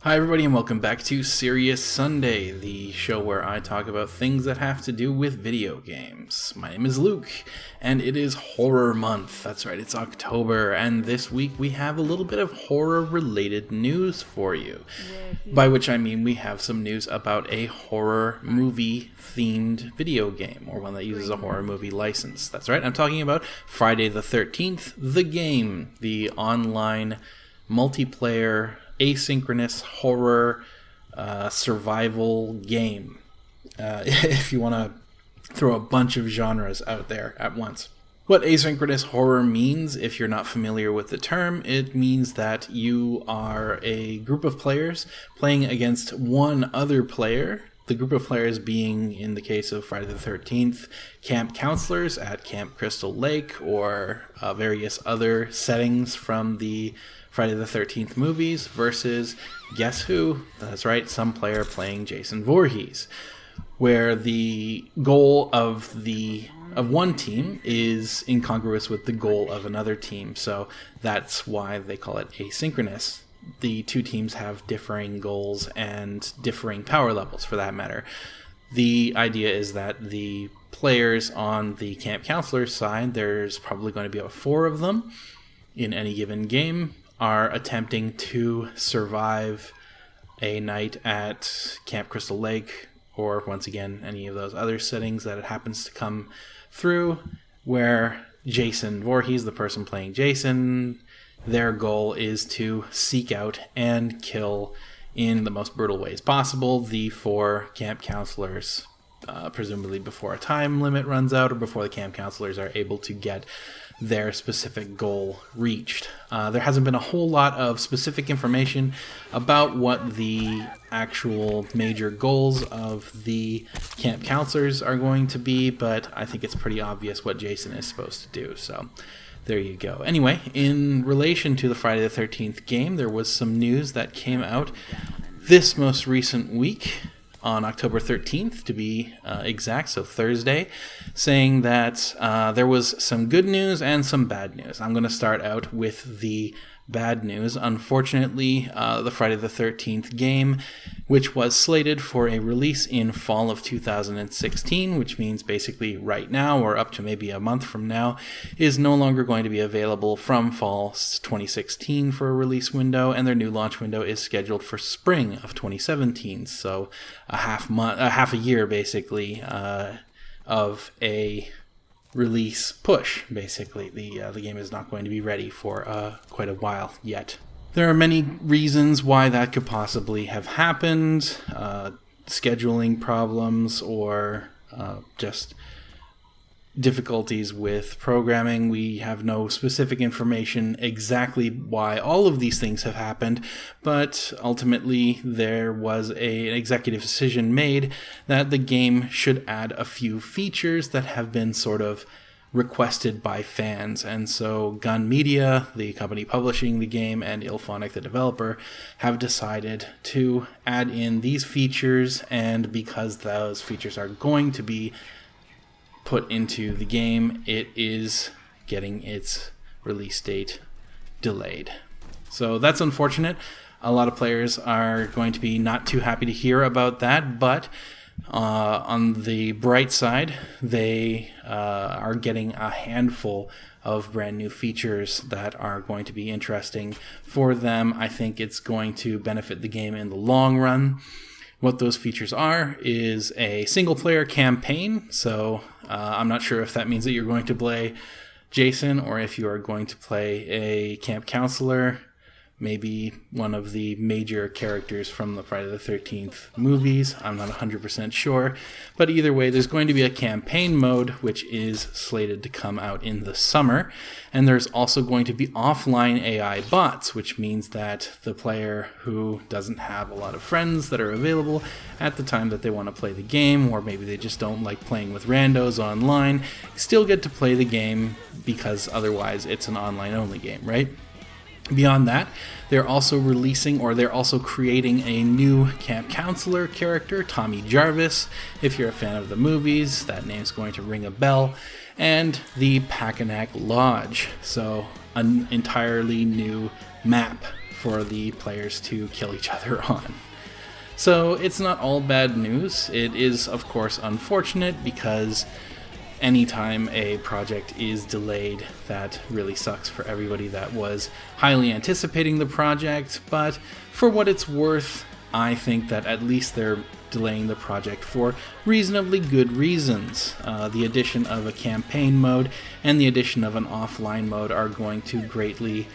Hi everybody and welcome back to Serious Sunday, the show where I talk about things that have to do with video games. My name is Luke, and it is horror month. That's right, it's October, and this week we have a little bit of horror-related news for you. By which I mean we have some news about a horror movie-themed video game, or one that uses a horror movie license. That's right, I'm talking about Friday the 13th, the game, the online multiplayer asynchronous horror survival game, if you want to throw a bunch of genres out there at once. What asynchronous horror means, if you're not familiar with the term, it means that you are a group of players playing against one other player. The group of players being, in the case of Friday the 13th, camp counselors at Camp Crystal Lake, or various other settings from the Friday the 13th movies, versus, guess who? That's right, some player playing Jason Voorhees, where the goal of one team is incongruous with the goal of another team, so that's why they call it asynchronous. The two teams have differing goals and differing power levels, for that matter. The idea is that the players on the camp counselor's side, there's probably going to be about 4 of them in any given game, are attempting to survive a night at Camp Crystal Lake, or once again, any of those other settings that it happens to come through, where Jason Voorhees, the person playing Jason, their goal is to seek out and kill, in the most brutal ways possible, the 4 camp counselors, presumably before a time limit runs out, or before the camp counselors are able to get their specific goal reached. There hasn't been a whole lot of specific information about what the actual major goals of the camp counselors are going to be, but I think it's pretty obvious what Jason is supposed to do, so there you go. Anyway, in relation to the Friday the 13th game, there was some news that came out this most recent week, on October 13th, to be exact, so Thursday, saying that there was some good news and some bad news. I'm going to start out with the bad news. Unfortunately, the Friday the 13th game, which was slated for a release in fall of 2016, which means basically right now, or up to maybe a month from now, is no longer going to be available from fall 2016 for a release window, and their new launch window is scheduled for spring of 2017, so a half a year basically of a release push. Basically, the game is not going to be ready for quite a while yet. There are many reasons why that could possibly have happened, scheduling problems, or just difficulties with programming. We have no specific information exactly why all of these things have happened, but ultimately there was an executive decision made that the game should add a few features that have been sort of requested by fans. And so Gun Media, the company publishing the game, and Ilphonic, the developer, have decided to add in these features, and because those features are going to be put into the game, it is getting its release date delayed. So that's unfortunate. A lot of players are going to be not too happy to hear about that, but on the bright side, they are getting a handful of brand new features that are going to be interesting for them. I think it's going to benefit the game in the long run. What those features are is a single-player campaign, so I'm not sure if that means that you're going to play Jason, or if you are going to play a camp counselor, maybe one of the major characters from the Friday the 13th movies. I'm not 100% sure. But either way, there's going to be a campaign mode, which is slated to come out in the summer. And there's also going to be offline AI bots, which means that the player who doesn't have a lot of friends that are available at the time that they want to play the game, or maybe they just don't like playing with randos online, still get to play the game, because otherwise it's an online-only game, right? Beyond that, they're also creating a new camp counselor character, Tommy Jarvis. If you're a fan of the movies, that name's going to ring a bell. And the Packanack Lodge, so an entirely new map for the players to kill each other on. So it's not all bad news. It is, of course, unfortunate because anytime a project is delayed, that really sucks for everybody that was highly anticipating the project. But for what it's worth, I think that at least they're delaying the project for reasonably good reasons. The addition of a campaign mode and the addition of an offline mode are going to greatly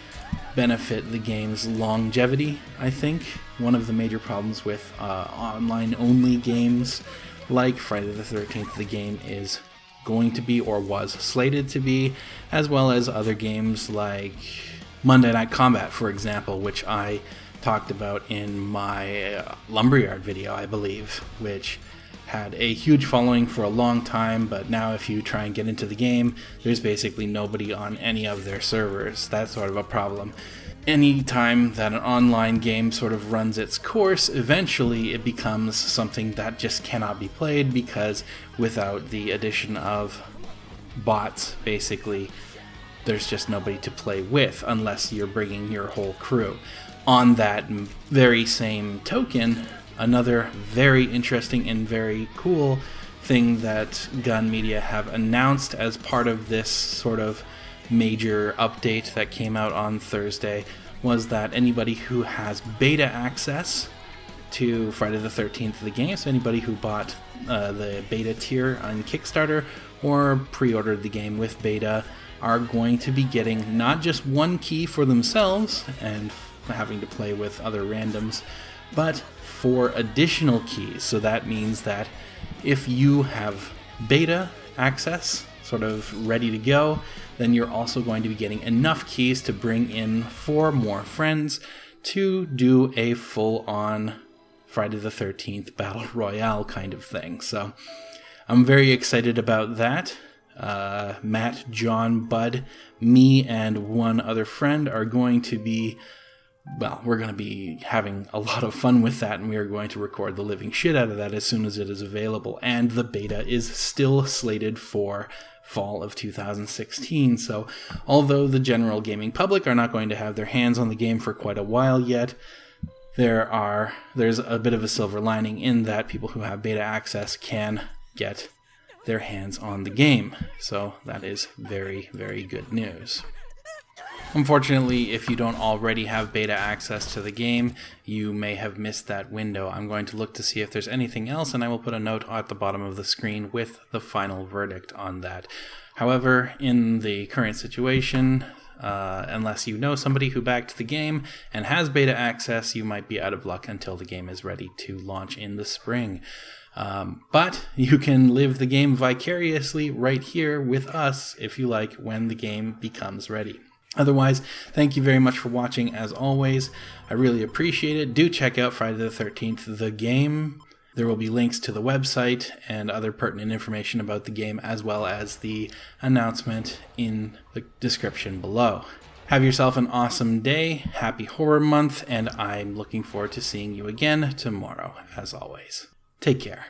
benefit the game's longevity, I think. One of the major problems with online-only games like Friday the 13th, the game is going to be, or was slated to be, as well as other games like Monday Night Combat, for example, which I talked about in my Lumberyard video, I believe, which had a huge following for a long time, but now if you try and get into the game, there's basically nobody on any of their servers. That's sort of a problem. Anytime that an online game sort of runs its course, eventually it becomes something that just cannot be played, because without the addition of bots, basically, there's just nobody to play with unless you're bringing your whole crew. On that very same token, another very interesting and very cool thing that Gun Media have announced as part of this sort of major update that came out on Thursday was that anybody who has beta access to Friday the 13th, the game, so anybody who bought the beta tier on Kickstarter or pre-ordered the game with beta are going to be getting not just one key for themselves and having to play with other randoms, but 4 additional keys. So that means that if you have beta access sort of ready to go, then you're also going to be getting enough keys to bring in 4 more friends to do a full-on Friday the 13th Battle Royale kind of thing. So I'm very excited about that. Matt, John, Bud, me, and one other friend are going to be, well, we're going to be having a lot of fun with that, and we are going to record the living shit out of that as soon as it is available. And the beta is still slated for fall of 2016, so although the general gaming public are not going to have their hands on the game for quite a while yet, there's a bit of a silver lining in that people who have beta access can get their hands on the game. So that is very, very good news. Unfortunately, if you don't already have beta access to the game, you may have missed that window. I'm going to look to see if there's anything else, and I will put a note at the bottom of the screen with the final verdict on that. However, in the current situation, unless you know somebody who backed the game and has beta access, you might be out of luck until the game is ready to launch in the spring. But you can live the game vicariously right here with us, if you like, when the game becomes ready. Otherwise, thank you very much for watching, as always. I really appreciate it. Do check out Friday the 13th, the game. There will be links to the website and other pertinent information about the game, as well as the announcement in the description below. Have yourself an awesome day, happy Horror Month, and I'm looking forward to seeing you again tomorrow, as always. Take care.